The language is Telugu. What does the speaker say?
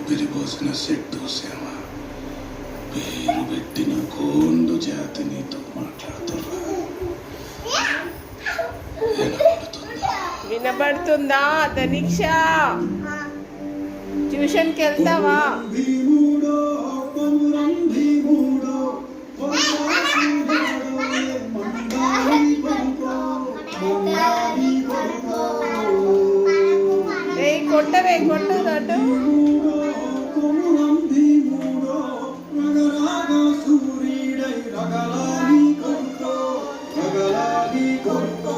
ఊపిరి పోసిన చెట్టు శ్యామ పేరు పెట్టిన కోండు జాతి నీతో మాట్లాడుతున్నా వినబడుతుందా తనిక్ష? ట్యూషన్కి వెళ్తావా? కొట్టవే కొట్టదటు సూర్యుడై రగలాలి కొట్టో